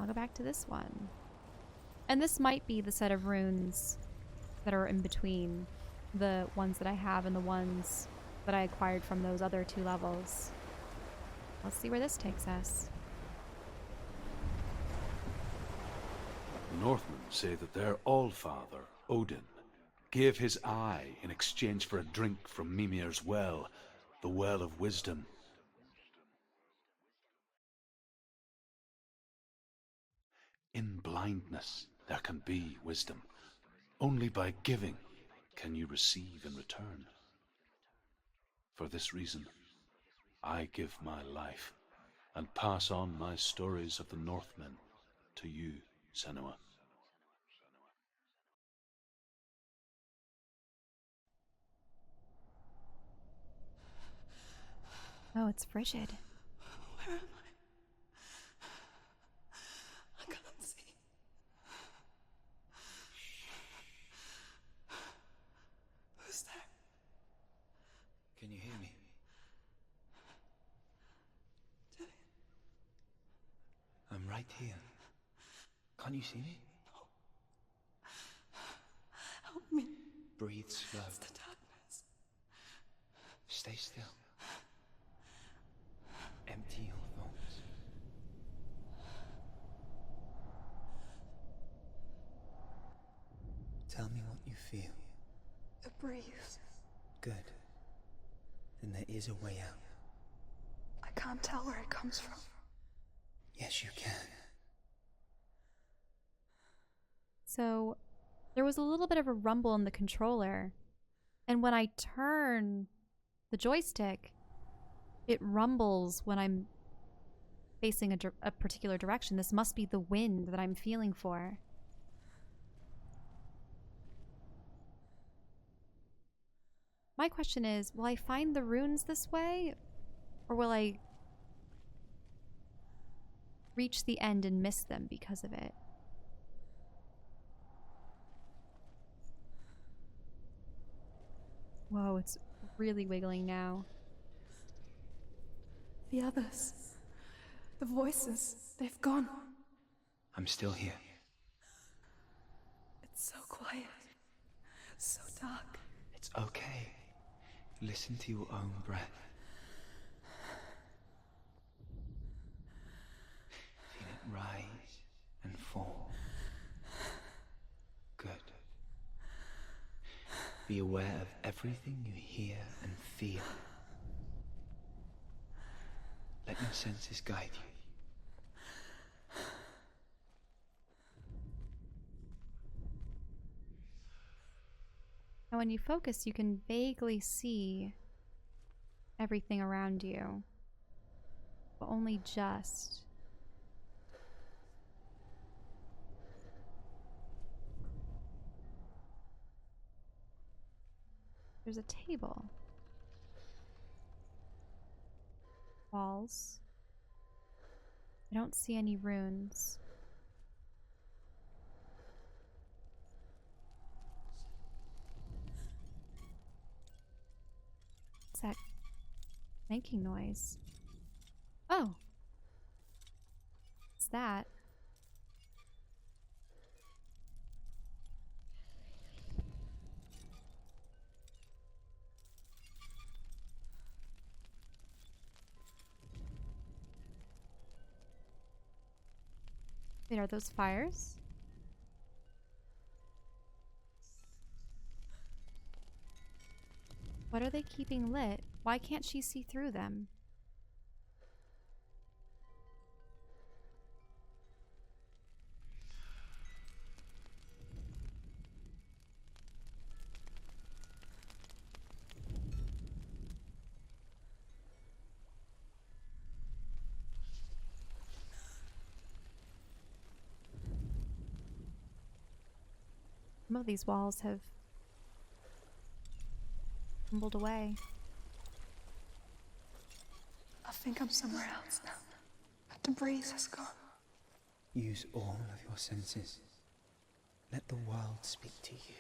I'll go back to this one. And this might be the set of runes that are in between the ones that I have and the ones that I acquired from those other 2 levels. Let's see where this takes us. The Northmen say that their Allfather, Odin, gave his eye in exchange for a drink from Mimir's well, the Well of Wisdom. In blindness there can be wisdom. Only by giving can you receive in return. For this reason, I give my life and pass on my stories of the Northmen to you, Senua. Oh, it's frigid. Where am I? I can't see. Who's there? Can you hear me? I'm right here. Can't you see me? Help me. Breathe slow. It's the darkness. Stay still. Empty your thoughts. Tell me what you feel. The breeze. Good. Then there is a way out. I can't tell where it comes from. Yes, you can. So there was a little bit of a rumble in the controller, and when I turn the joystick, it rumbles when I'm facing a particular direction. This must be the wind that I'm feeling for. My question is, will I find the runes this way, or will I reach the end and miss them because of it? Whoa, it's really wiggling now. The others. The voices. They've gone. I'm still here. It's so quiet. So dark. It's okay. Listen to your own breath. Feel it rise and fall. Good. Be aware of everything you hear and feel. Let your senses guide you. Now when you focus, you can vaguely see everything around you, but only just. There's a table. Walls. I don't see any runes. What's that making noise? Oh. What's that? Wait, are those fires? What are they keeping lit? Why can't she see through them? Some of these walls have tumbled away. I think I'm somewhere else now. The breeze has gone. Use all of your senses. Let the world speak to you.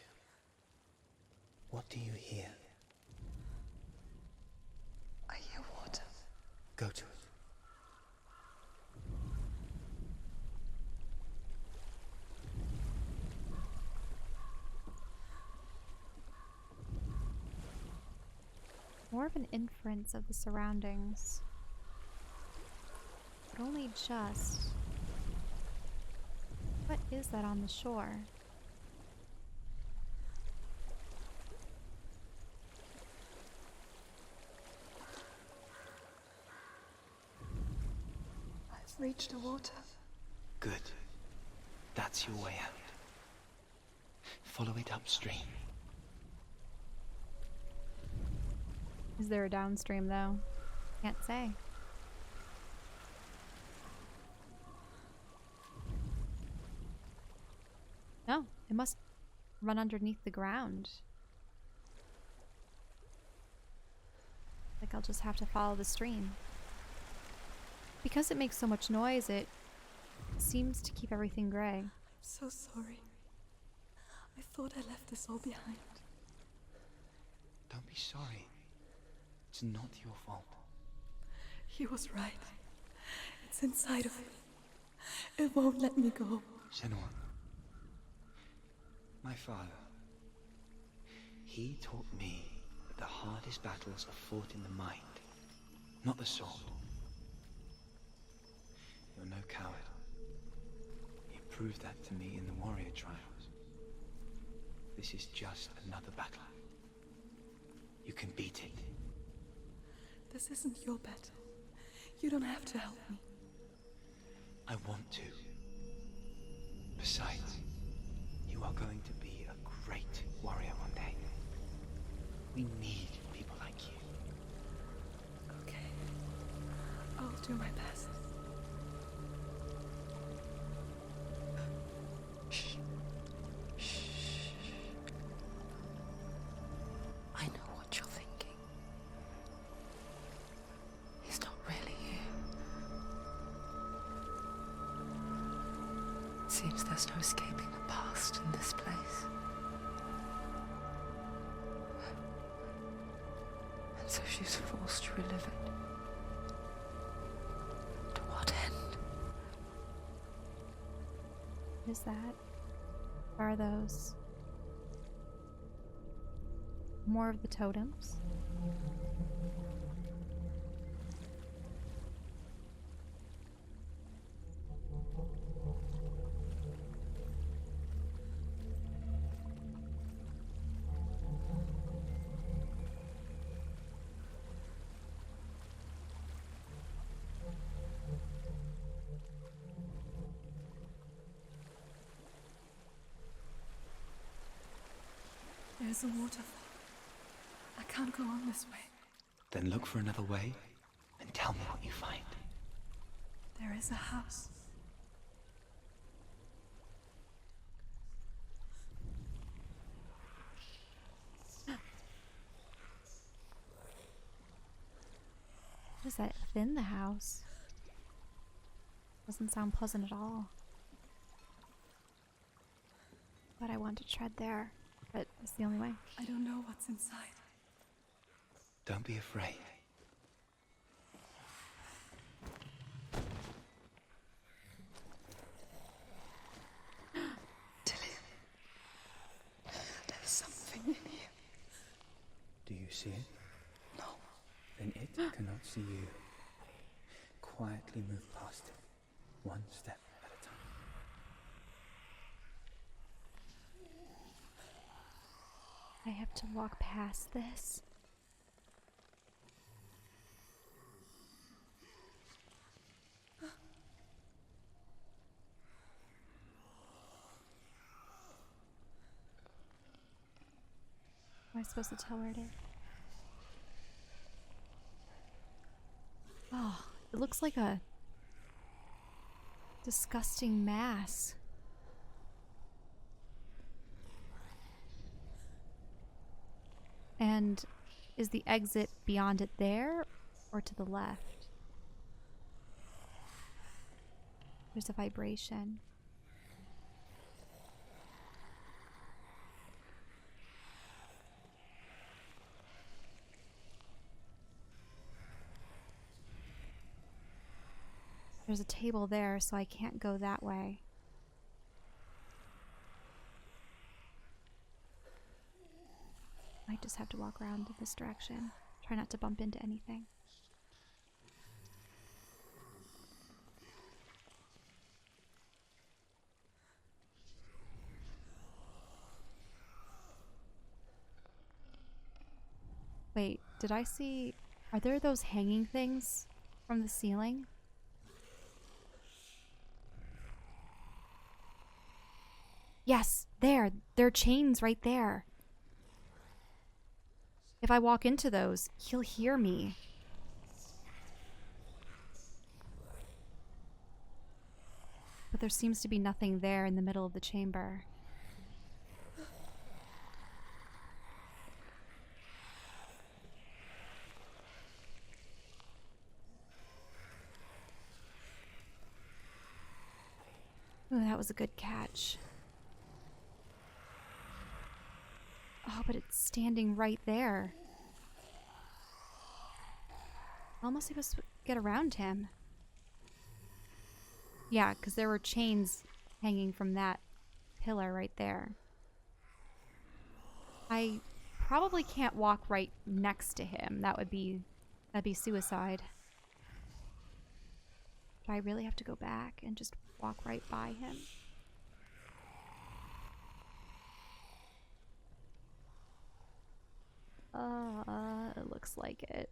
What do you hear? I hear water. Go to it. more of an inference of the surroundings. But only just. What is that on the shore? I've reached the water. Good. That's your way out. Follow it upstream. Is there a downstream though? Can't say. No, it must run underneath the ground. Like I'll just have to follow the stream. Because it makes so much noise, it seems to keep everything gray. I'm so sorry. I thought I left this all behind. Don't be sorry. It's not your fault. He was right. It's inside of me. It won't let me go. Senua. My father. He taught me that the hardest battles are fought in the mind, not the sword. You're no coward. You proved that to me in the warrior trials. This is just another battle. You can beat it. This isn't your battle. You don't have to help me. I want to. Besides, you are going to be a great warrior one day. We need people like you. Okay. I'll do my best. Shh. Shh. I know what you're thinking. He's not really here. Seems there's no escaping the past in this place. And so she's forced to relive it. To what end? What is that? What are those? More of the totems? There's a waterfall. I can't go on this way. Then look for another way and tell me what you find. There is a house. What is that within the house? Doesn't sound pleasant at all. But I want to tread there. But it's the only way. I don't know what's inside. Don't be afraid. Tilly, there's something in here. Do you see it? No. Then it cannot see you. Quietly move past it, one step at a time. I have to walk past this. Am I supposed to tell where it is? Oh, it looks like a disgusting mass. And is the exit beyond it there or to the left? There's a vibration. There's a table there, so I can't go that way. I just have to walk around in this direction. Try not to bump into anything. Wait, did I see... Are there those hanging things from the ceiling? Yes, there. There are chains right there. If I walk into those, he'll hear me. But there seems to be nothing there in the middle of the chamber. Ooh, that was a good catch. Oh, but it's standing right there. How am I supposed to get around him? Yeah, because there were chains hanging from that pillar right there. I probably can't walk right next to him. That'd be suicide. Do I really have to go back and just walk right by him? It looks like it.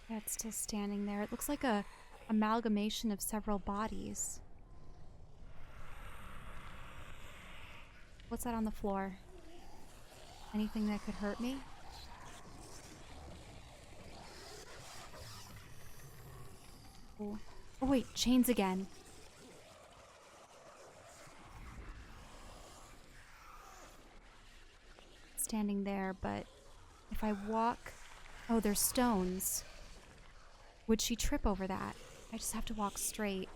Yeah, it's still standing there. It looks like a amalgamation of several bodies. What's that on the floor? Anything that could hurt me? Oh, oh wait, chains again. Standing there, but if I walk... Oh, there's stones. Would she trip over that? I just have to walk straight.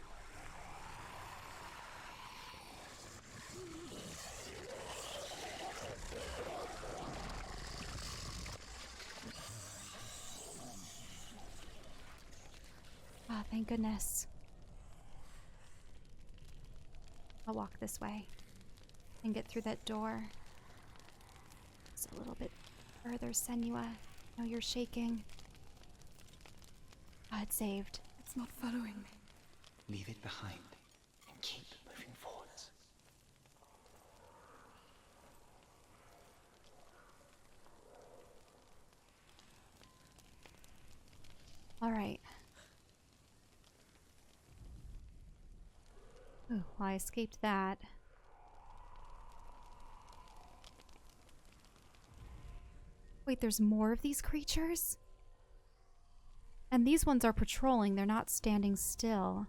Ah, thank goodness. I'll walk this way and get through that door. Just a little bit further, Senua. No, you're shaking. Ah, it's saved. It's not following me. Leave it behind and keep moving forwards. All right. Oh, well, I escaped that. Wait, there's more of these creatures? And these ones are patrolling, they're not standing still.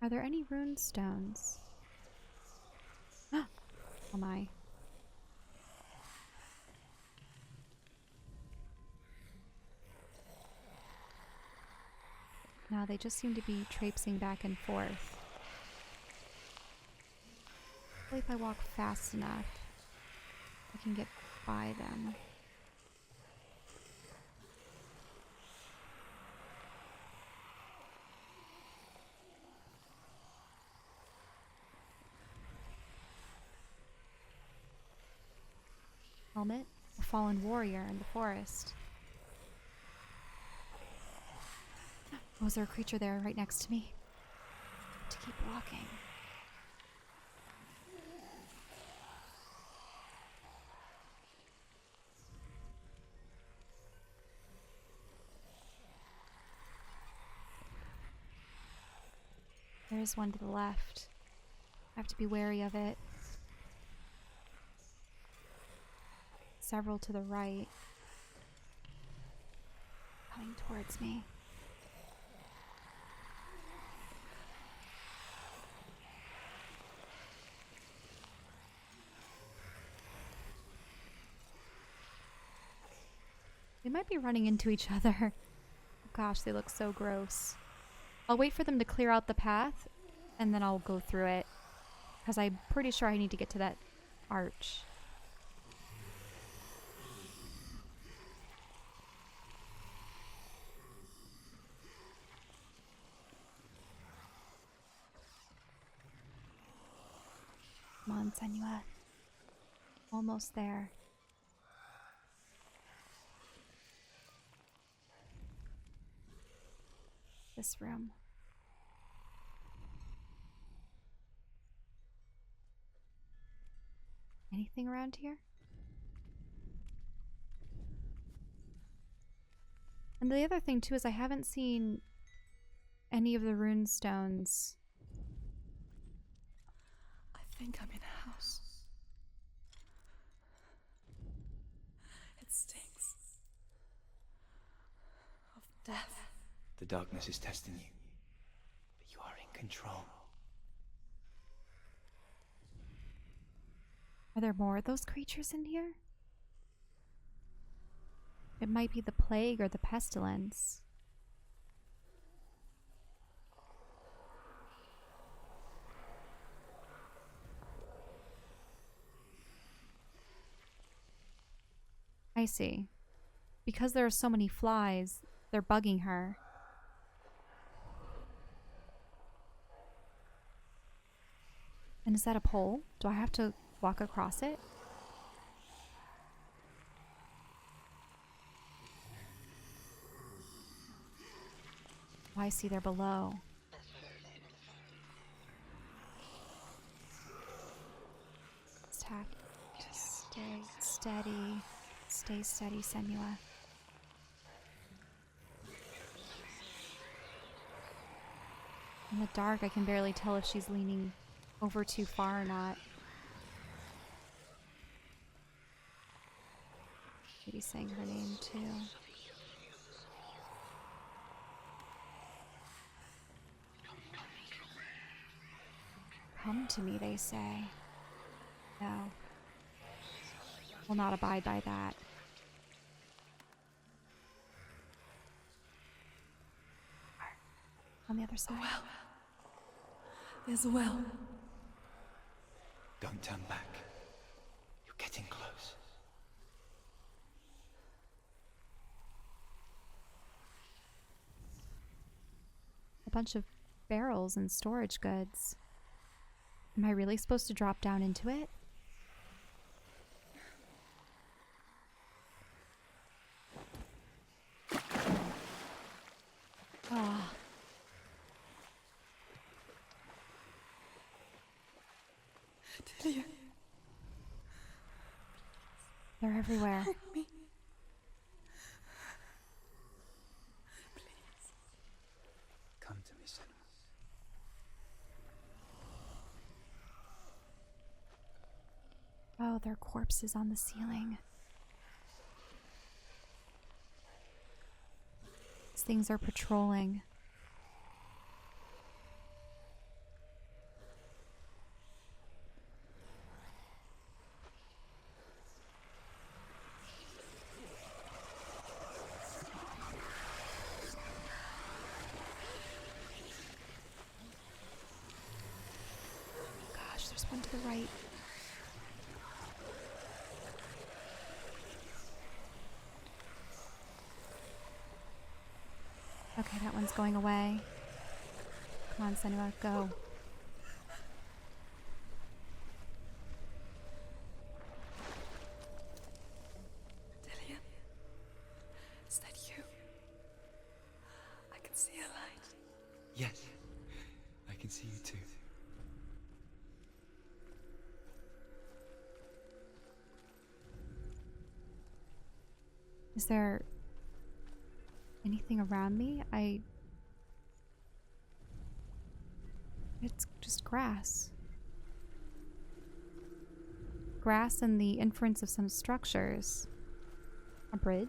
Are there any rune stones? Oh my. No, they just seem to be traipsing back and forth. Hopefully if I walk fast enough, I can get by them. Helmet, a fallen warrior in the forest. Oh, is there a creature there right next to me? To keep walking. There is one to the left. I have to be wary of it. several to the right. Coming towards me. They might be running into each other. Oh gosh, they look so gross. I'll wait for them to clear out the path, and then I'll go through it. Because I'm pretty sure I need to get to that arch. Come on, Senua. Almost there. This room. Anything around here? And the other thing too is I haven't seen any of the rune stones. I think I'm in a house. It stinks of death. The darkness is testing you, but you are in control. Are there more of those creatures in here? It might be the plague or the pestilence. I see. Because there are so many flies, they're bugging her. And is that a pole? Do I have to walk across it? Oh, I see they're below. Attack. Just stay steady. Stay steady, Senua. In the dark, I can barely tell if she's leaning over too far or not. Maybe saying her name too. Come to me, they say. No. Will not abide by that. On the other side. Well, there's a well. Don't turn back. You're getting close. A bunch of barrels and storage goods. Am I really supposed to drop down into it? Ah. Delia, They're everywhere. hurt me. Please. Come to me, Senua. Oh, there are corpses on the ceiling. These things are patrolling. Gosh, there's one to the right. Okay, that one's going away. Come on, Senua, go. Delia, is that you? I can see a light. Yes, I can see you too. Is there anything around me? It's just grass. grass and the inference of some structures. A bridge?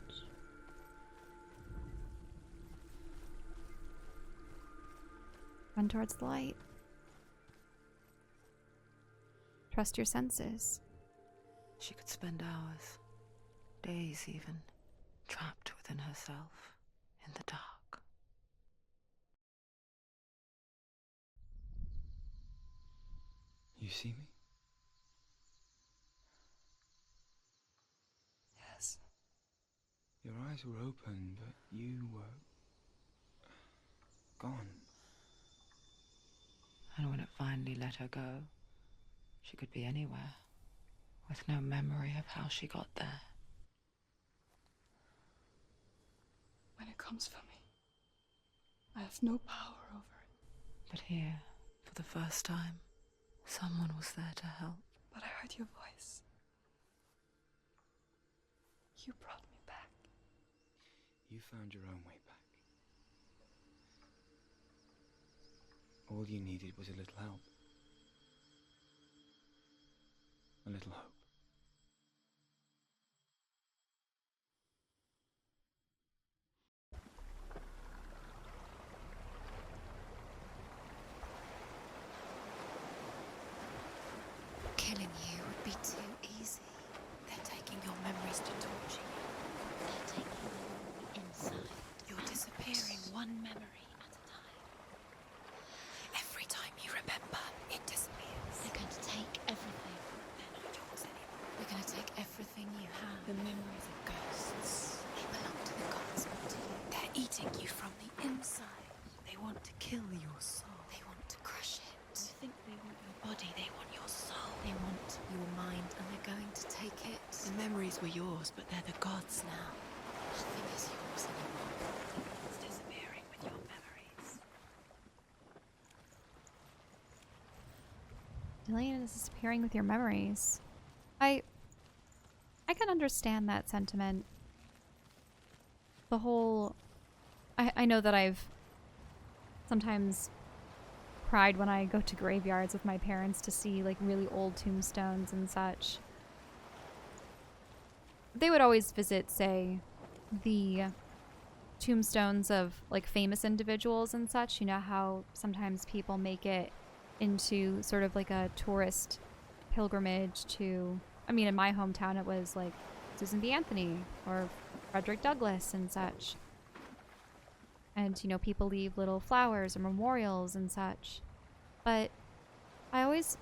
Run towards the light. Trust your senses. She could spend hours, days even, trapped within herself, in the dark. You see me? Yes. Your eyes were open, but you were gone. And when it finally let her go, she could be anywhere, with no memory of how she got there. When it comes for me, I have no power over it. But here, for the first time, someone was there to help. But I heard your voice. You brought me back. You found your own way back. All you needed was a little help. A little hope. Killing you would be too easy. They're taking your memories to torture you. They're taking them inside. You're disappearing one memory at a time. Every time you remember, it disappears. They're going to take everything. They're not yours anymore. They're going to take everything you have. The memories of ghosts. They belong to the gods, not to you. They're eating you from the inside. They want to kill your soul. They want to crush it. They think they want your body. They want your soul. They want your mind, and they're going to take it. The memories were yours, but they're the gods now. Nothing is yours anymore. It's disappearing with your memories. Elaine is disappearing with your memories. I can understand that sentiment. The whole... I know that I've sometimes cried when I go to graveyards with my parents to see like really old tombstones and such. They would always visit, say, the tombstones of like famous individuals and such. You know how sometimes people make it into sort of like a tourist pilgrimage to, I mean, in my hometown it was like Susan B. Anthony or Frederick Douglass and such. And, you know, people leave little flowers or memorials and such. But I always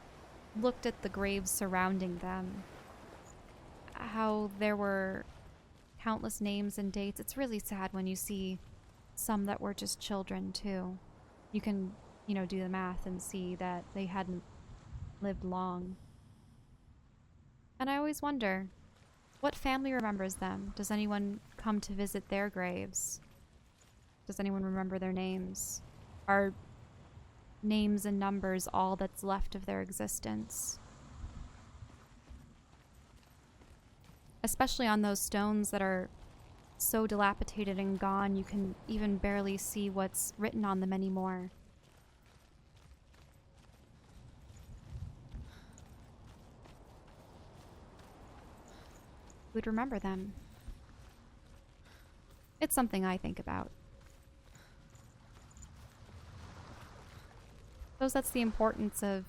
looked at the graves surrounding them. How there were countless names and dates. It's really sad when you see some that were just children, too. You can, you know, do the math and see that they hadn't lived long. And I always wonder, what family remembers them? Does anyone come to visit their graves? Does anyone remember their names? Are names and numbers all that's left of their existence? Especially on those stones that are so dilapidated and gone, you can even barely see what's written on them anymore. Who'd remember them? It's something I think about. I suppose that's the importance of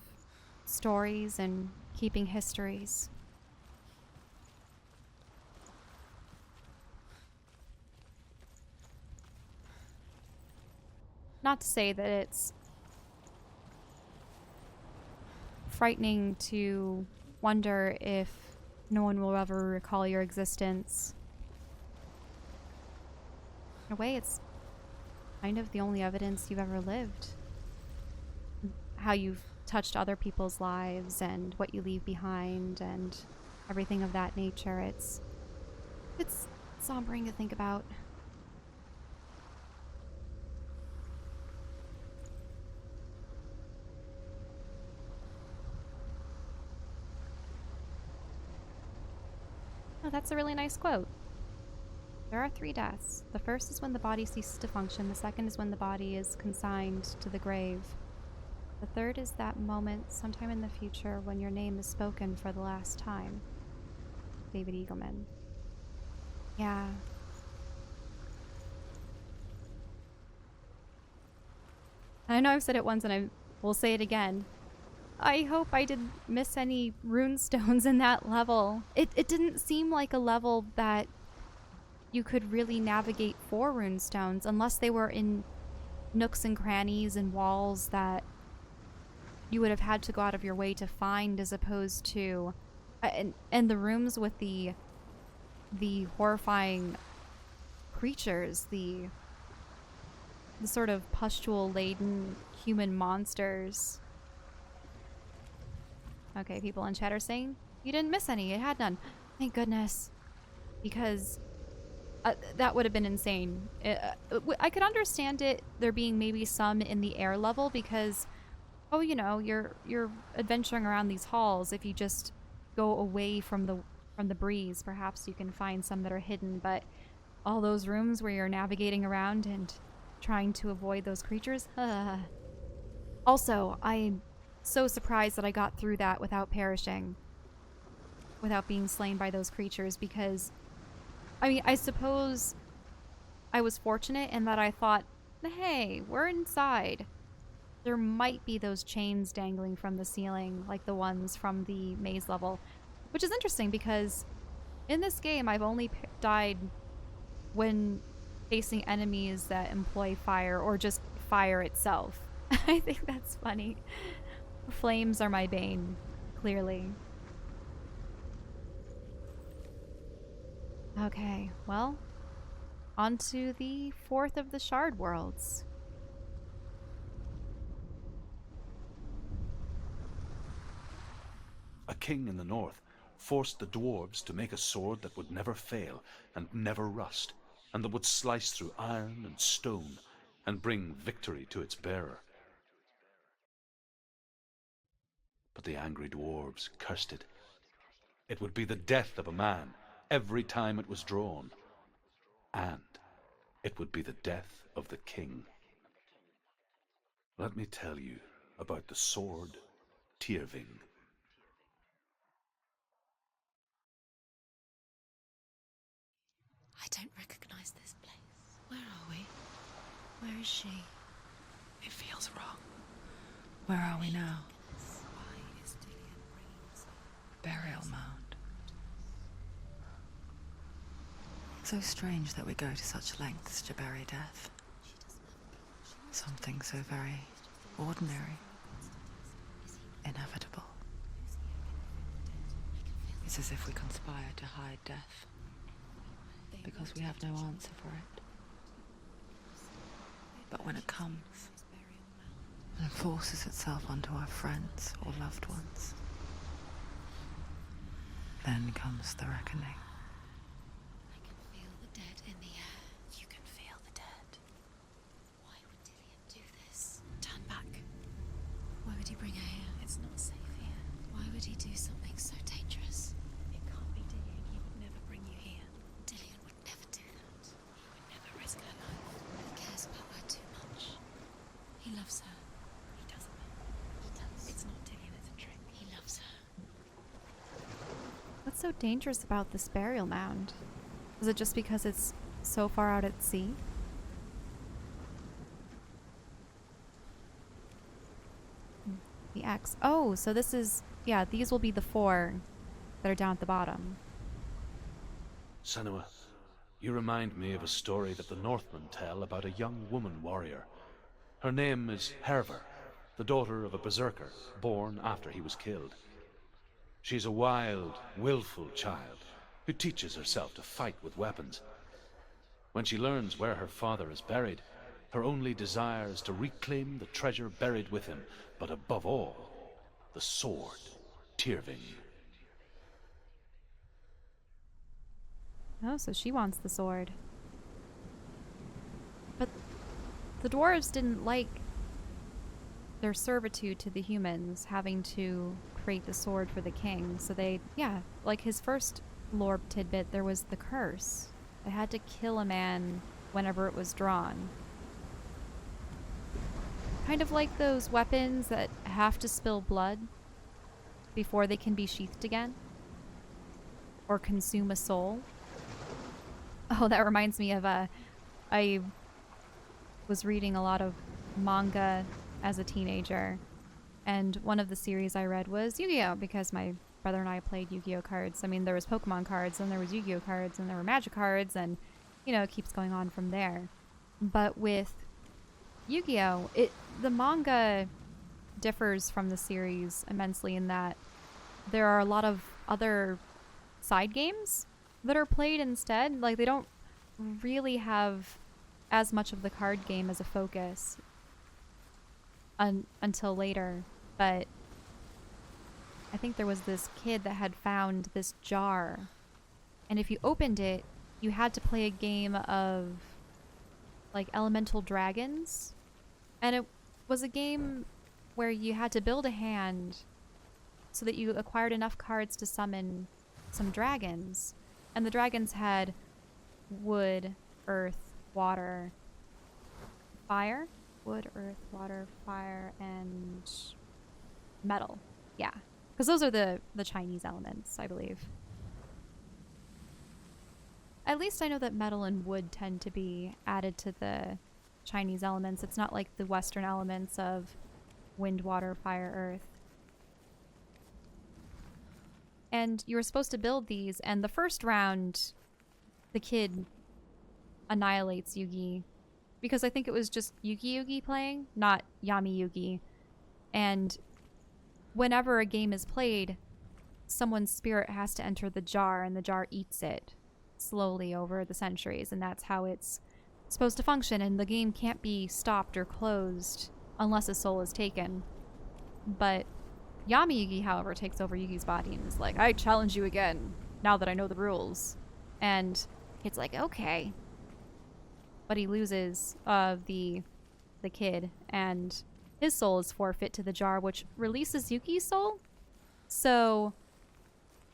stories and keeping histories. Not to say that it's frightening to wonder if no one will ever recall your existence. In a way, it's kind of the only evidence you've ever lived. How you've touched other people's lives and what you leave behind and everything of that nature. It's sombering to think about. Oh, that's a really nice quote. There are 3 deaths. The first is when the body ceases to function. The second is when the body is consigned to the grave. The third is that moment sometime in the future when your name is spoken for the last time. David Eagleman. Yeah. I know I've said it once and I will say it again. I hope I didn't miss any rune stones in that level. It didn't seem like a level that you could really navigate for rune stones unless they were in nooks and crannies and walls that you would have had to go out of your way to find, as opposed to and the rooms with the horrifying creatures, the sort of pustule laden human monsters. Okay, people in chat are saying you didn't miss any. It had none. Thank goodness, because that would have been insane. I could understand it there being maybe some in the air level because, oh, you know, you're adventuring around these halls. If you just go away from the breeze, perhaps you can find some that are hidden. But all those rooms where you're navigating around and trying to avoid those creatures. Also, I'm so surprised that I got through that without perishing, without being slain by those creatures, because I mean, I suppose I was fortunate in that I thought, hey, we're inside. There might be those chains dangling from the ceiling, like the ones from the maze level, which is interesting because in this game I've only died when facing enemies that employ fire or just fire itself. I think that's funny. Flames are my bane, clearly. Okay, well, on to the fourth of the Shard Worlds. A king in the north forced the dwarves to make a sword that would never fail and never rust, and that would slice through iron and stone and bring victory to its bearer. But the angry dwarves cursed it. It would be the death of a man every time it was drawn, and it would be the death of the king. Let me tell you about the sword Tyrving. I don't recognize this place. Where are we? Where is she? It feels wrong. Where are we now? Why is Dillian bringing us here? Burial mound. So strange that we go to such lengths to bury death. Something so very ordinary, inevitable. It's as if we conspire to hide death, because we have no answer for it. But when it comes, and forces itself onto our friends or loved ones, then comes the reckoning. I can feel the dead in the air. You can feel the dead. Why would Dillian do this? Turn back. Why would he bring her here? It's not safe here. Why would he do something so dangerous? It can't be Dillian. He would never bring you here. Dillian would never do that. He would never risk her life. He cares about her too much. He loves her. He doesn't. He does. It's not Dillian, it's a trick. He loves her. What's so dangerous about this burial mound? Is it just because it's so far out at sea? The X. Oh, so this is... Yeah, these will be the 4 that are down at the bottom. Senua, you remind me of a story that the Northmen tell about a young woman warrior. Her name is Hervor, the daughter of a berserker born after he was killed. She's a wild, willful child who teaches herself to fight with weapons. When she learns where her father is buried, her only desire is to reclaim the treasure buried with him, but above all, the sword, Tyrving. Oh, so she wants the sword. But the dwarves didn't like their servitude to the humans, having to create the sword for the king. So they, yeah, like his first lore tidbit, there was the curse. They had to kill a man whenever it was drawn. kind of like those weapons that have to spill blood before they can be sheathed again or consume a soul. Oh, that reminds me of I was reading a lot of manga as a teenager, and one of the series I read was Yu-Gi-Oh! Because my brother and I played Yu-Gi-Oh! Cards. I mean, there was Pokemon cards, and there was Yu-Gi-Oh! Cards, and there were Magic cards, and, you know, it keeps going on from there. But with Yu-Gi-Oh! The manga differs from the series immensely in that there are a lot of other side games that are played instead. Like, they don't really have as much of the card game as a focus until later. But I think there was this kid that had found this jar, and if you opened it, you had to play a game of like elemental dragons, and it was a game where you had to build a hand so that you acquired enough cards to summon some dragons, and the dragons had wood, earth, water, fire. Wood, earth, water, fire, and metal. Yeah. Because those are the Chinese elements, I believe. At least I know that metal and wood tend to be added to the Chinese elements. It's not like the Western elements of wind, water, fire, earth. And you were supposed to build these, and the first round, the kid annihilates Yugi. Because I think it was just Yugi playing, not Yami Yugi. And whenever a game is played, someone's spirit has to enter the jar, and the jar eats it slowly over the centuries, and that's how it's supposed to function, and the game can't be stopped or closed unless a soul is taken. But Yami Yugi, however, takes over Yugi's body and is like, I challenge you again, now that I know the rules. And it's like, okay. But he loses the kid, and his soul is forfeit to the jar, which releases Yuki's soul. So,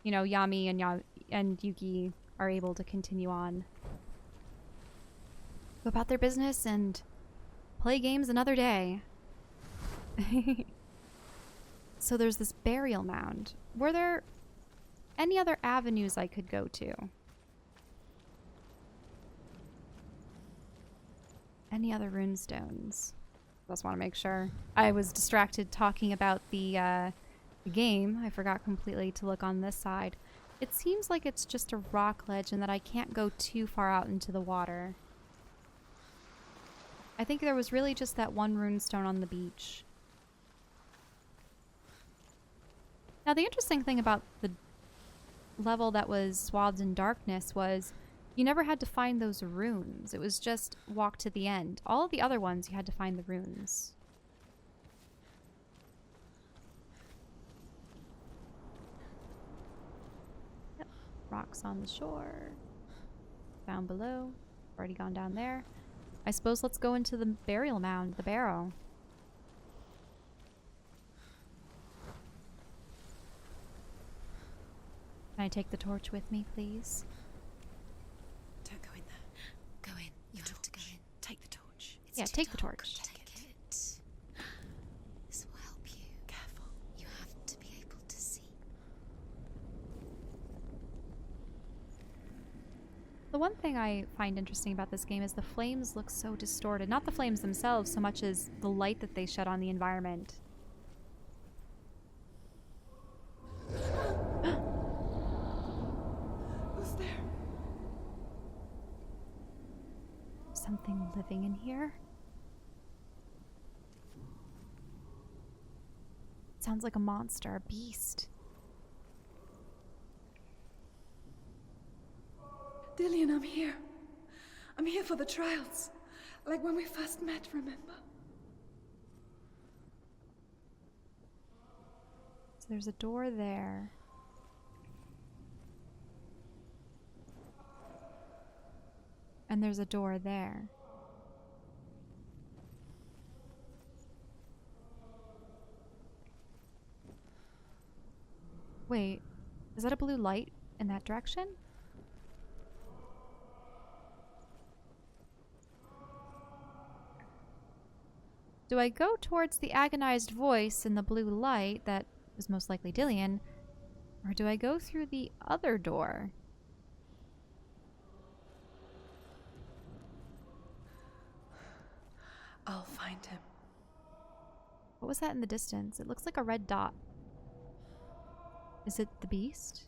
you know, Yami and Yuki are able to continue on, go about their business, and play games another day. So there's this burial mound. Were there any other avenues I could go to? Any other runestones? Just want to make sure. I was distracted talking about the game. I forgot completely to look on this side. It seems like it's just a rock ledge and that I can't go too far out into the water. I think there was really just that one runestone on the beach. Now, the interesting thing about the level that was swathed in darkness was you never had to find those runes. It was just walk to the end. All of the other ones, you had to find the runes. Yep. Rocks on the shore. Down below. Already gone down there. I suppose let's go into the burial mound, the barrow. Can I take the torch with me, please? Don't go in there. Go in. You have to go in. Take the torch. It's Yeah, too take the dark. torch. Take it. This will help you. Careful. You have to be able to see. The one thing I find interesting about this game is the flames look so distorted. Not the flames themselves so much as the light that they shed on the environment. Who's there? Something living in here? Sounds like a monster, a beast. Dillian, I'm here. I'm here for the trials. Like when we first met, remember? So there's a door there. And there's a door there. Wait, is that a blue light in that direction? Do I go towards the agonized voice in the blue light that was most likely Dillian, or do I go through the other door? I'll find him. What was that in the distance? It looks like a red dot. Is it the beast?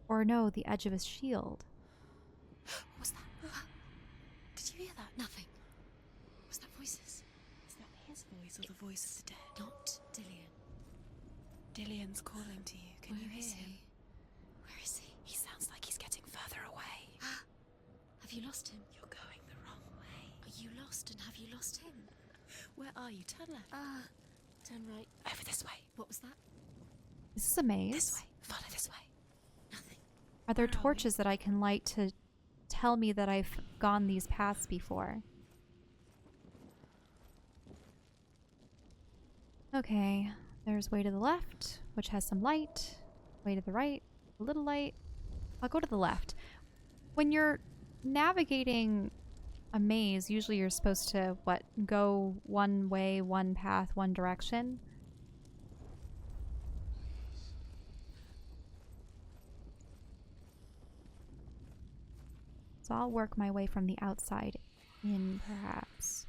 Or no, the edge of his shield. What was that? Did you hear that? Nothing. Was that voices? Is that his voice or the voice of the dead? Not Dillian. Dillian's calling to you. Can you Where hear is him? he? Where is he? He sounds like he's getting further away. Have you lost him? You're going the wrong way. Are you lost and have you lost him? Where are you? Turn left. Turn right. Over this way. What was that? Is this a maze? This way. Follow this way. Nothing. Are there Where are we? torches that I can light to tell me that I've gone these paths before? Okay, there's way to the left, which has some light. Way to the right, a little light. I'll go to the left. When you're navigating a maze, usually you're supposed to, go one way, one path, one direction. So I'll work my way from the outside in, perhaps.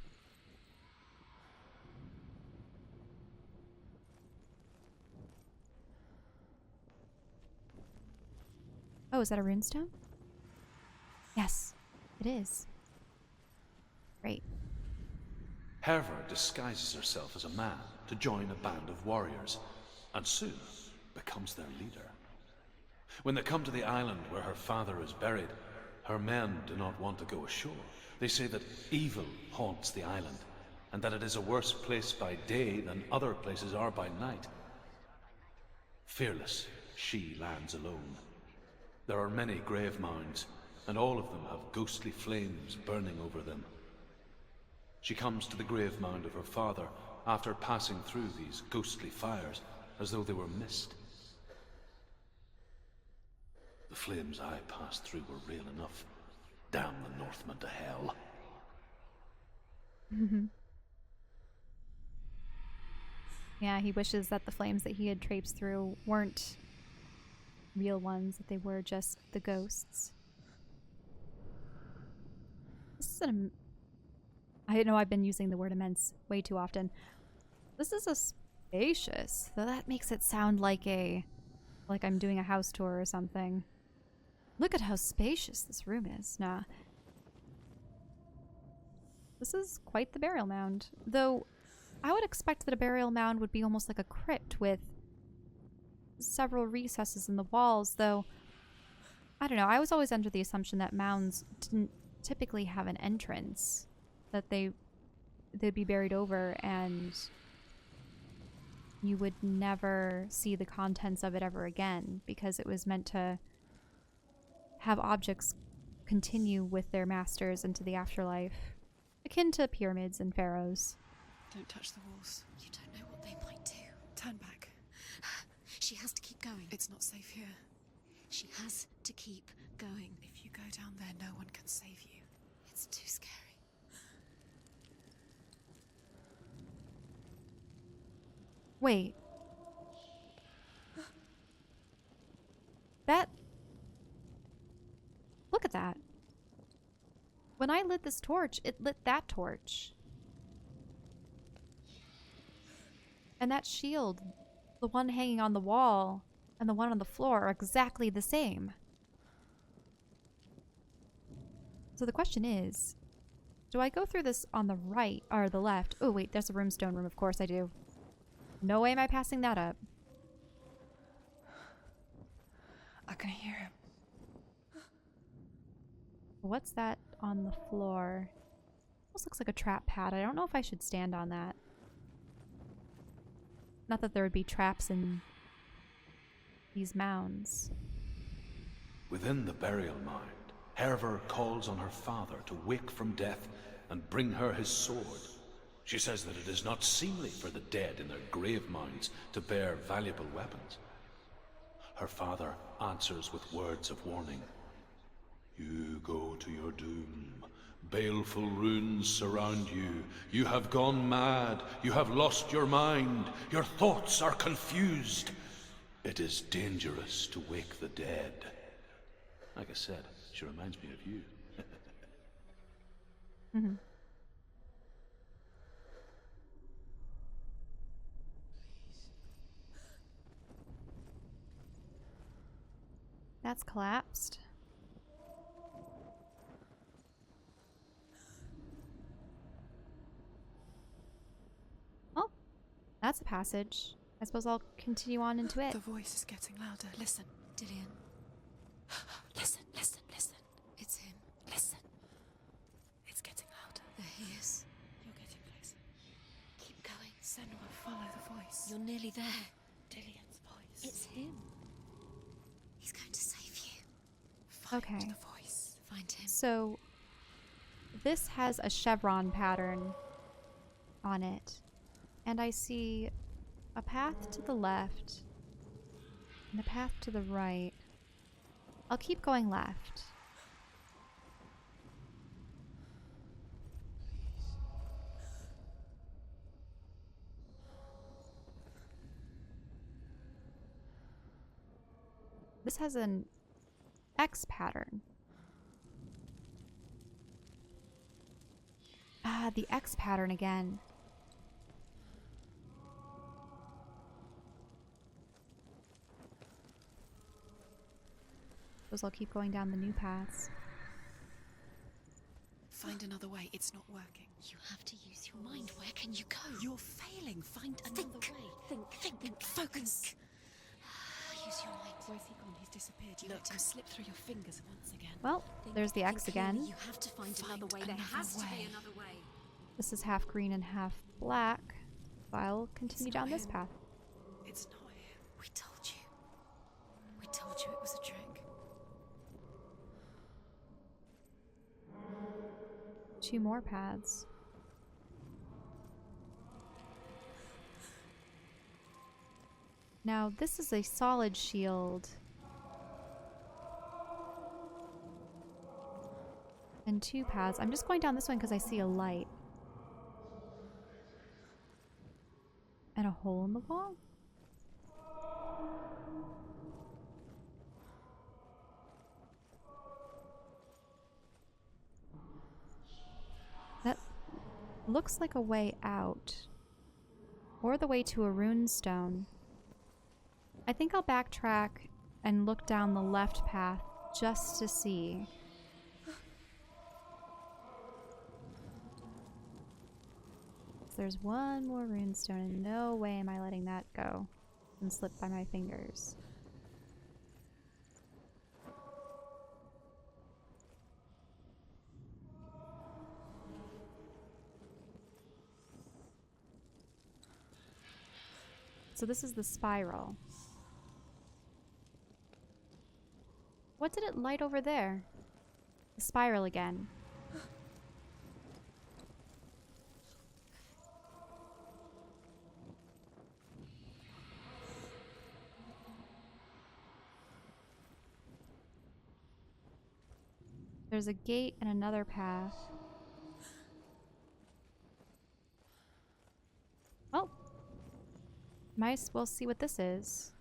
Oh, is that a runestone? Yes, it is. Great. Herva disguises herself as a man to join a band of warriors, and soon becomes their leader. When they come to the island where her father is buried, her men do not want to go ashore. They say that evil haunts the island, and that it is a worse place by day than other places are by night. Fearless, she lands alone. There are many grave mounds, and all of them have ghostly flames burning over them. She comes to the grave mound of her father after passing through these ghostly fires as though they were mist. The flames I passed through were real enough. Damn the Northmen to hell. Yeah, he wishes that the flames that he had traipsed through weren't real ones, that they were just the ghosts. This is I know I've been using the word immense way too often. This is a spacious, though that makes it sound like I'm doing a house tour or something. Look at how spacious this room is. Nah. This is quite the burial mound. Though, I would expect that a burial mound would be almost like a crypt with several recesses in the walls, though, I don't know, I was always under the assumption that mounds didn't typically have an entrance. That they'd be buried over and you would never see the contents of it ever again, because it was meant to have objects continue with their masters into the afterlife, akin to pyramids and pharaohs. Don't touch the walls. You don't know what they might do. Turn back. She has to keep going. It's not safe here. She has to keep going. If you go down there, no one can save you. It's too scary. Wait. Look at that. When I lit this torch, it lit that torch. And that shield, the one hanging on the wall and the one on the floor, are exactly the same. So the question is, do I go through this on the right or the left? Oh wait, there's a runestone room, of course I do. No way am I passing that up. I can hear him. What's that on the floor? Almost looks like a trap pad. I don't know if I should stand on that. Not that there would be traps in these mounds. Within the burial mound, Herva calls on her father to wake from death and bring her his sword. She says that it is not seemly for the dead in their grave mounds to bear valuable weapons. Her father answers with words of warning. You go to your doom, Baleful runes surround you. You have gone mad. You have lost your mind. Your thoughts are confused. It is dangerous to wake the dead. Like I said, she reminds me of you. Mm-hmm. That's collapsed. Oh, that's a passage. I suppose I'll continue on into it. The voice is getting louder. Listen, Dillian. Listen, listen, listen. It's him. listen. It's getting louder. There he is. You're getting closer. Keep going. Senua, follow the voice. You're nearly there. Dillian's voice. It's him. He's going to save you. Find Okay. the voice. Find him. So, this has a chevron pattern on it. And I see a path to the left and a path to the right. I'll keep going left. This has an X pattern. Ah, the X pattern again. Suppose I'll keep going down the new paths. Find another way. It's not working. You have to use your mind. Where can you go? You're failing. Find another way. Think. Focus. Use your mind. Where's he gone? He's disappeared. You let him slip through your fingers once again. Well, there's the X Think clearly. again. You have to find Find another way. There another has to way. be another way. This is half green and half black. So I'll continue It's down not this him. path. It's not him. We told you. We told you it was a trick. Two more paths. Now, this is a solid shield. And two paths. I'm just going down this one because I see a light. And a hole in the wall? That looks like a way out. Or the way to a rune stone. I think I'll backtrack and look down the left path just to see. There's one more rune stone and no way am I letting that go and slip by my fingers. So this is the spiral. What did it light over there? The spiral again. There's a gate and another path. Well, might as well see what this is.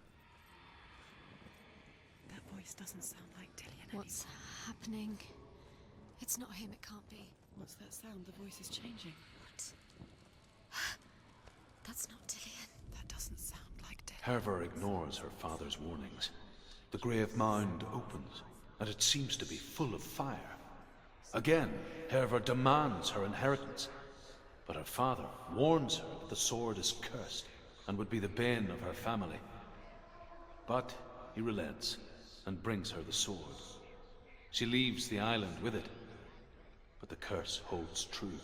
That voice doesn't sound like Dillian What's happening? It's not him. It can't be. What's that sound? The voice is changing. What? That's not Dillian. That doesn't sound like Dillian. Herva ignores her father's warnings. The grave mound opens, and it seems to be full of fire. Again, Herva demands her inheritance, but her father warns her that the sword is cursed and would be the bane of her family. But he relents and brings her the sword. She leaves the island with it, but the curse holds true,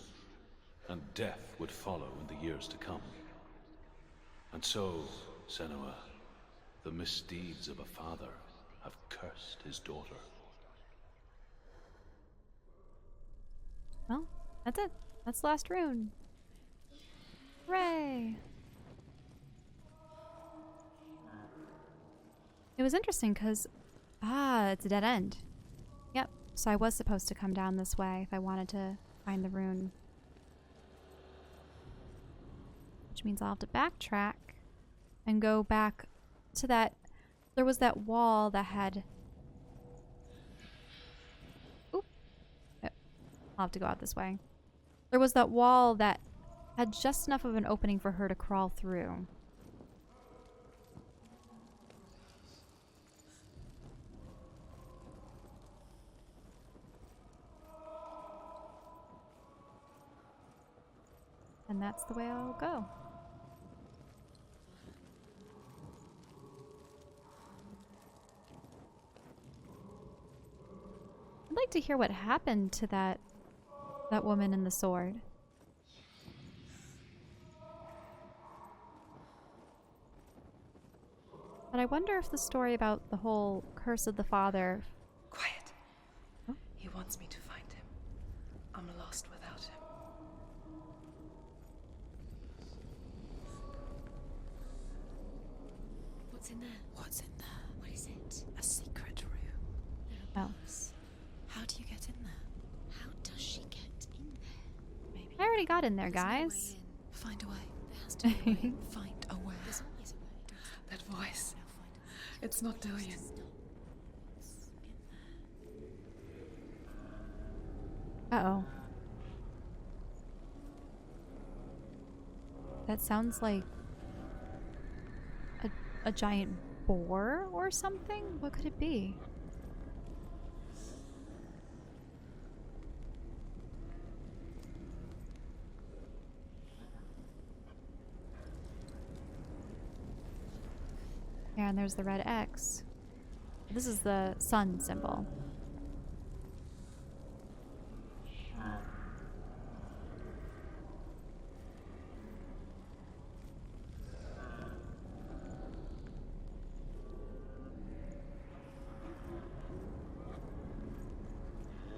and death would follow in the years to come. And so, Senua, the misdeeds of a father have cursed his daughter. Well, that's it. That's the last rune. Hooray! It was interesting because, it's a dead end. Yep, So I was supposed to come down this way if I wanted to find the rune. Which means I'll have to backtrack and go back to that. There was that wall that had... Oop. I'll have to go out this way. There was that wall that had just enough of an opening for her to crawl through. And that's the way I'll go. I'd like to hear what happened to that woman in the sword. But I wonder if the story about the whole curse of the father... Quiet. Oh. He wants me to find him. I'm lost without him. What's in there? What's in there? What is it? A secret room. There are Oh. books. How do you get in there? How does she get in there? Maybe. I already got in there, There's no way guys. in. Find a way. There has to be a way in. Find a way. There's always a way. Don't stop. That voice. Now find a way. It's not Dillion. Stop. What's in there? Uh-oh. That sounds like a giant boar or something? What could it be? Yeah, and there's the red X. This is the sun symbol.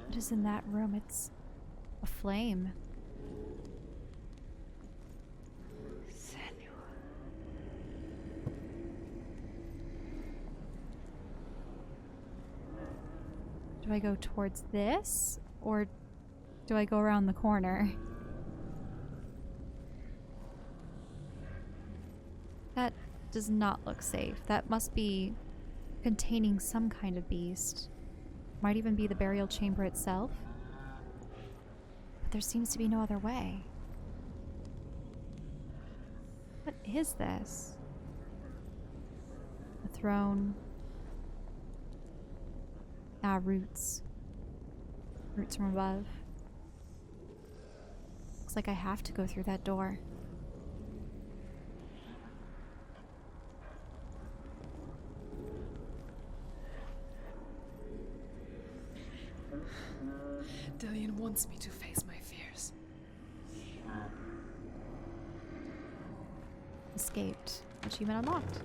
What is in that room? It's a flame. Senua. Do I go towards this? Or do I go around the corner? That does not look safe. That must be containing some kind of beast. Might even be the burial chamber itself. But there seems to be no other way. What is this? A throne. Ah, roots. Roots from above. Looks like I have to go through that door. Dillion wants me to face my fears. Escaped. Achievement unlocked.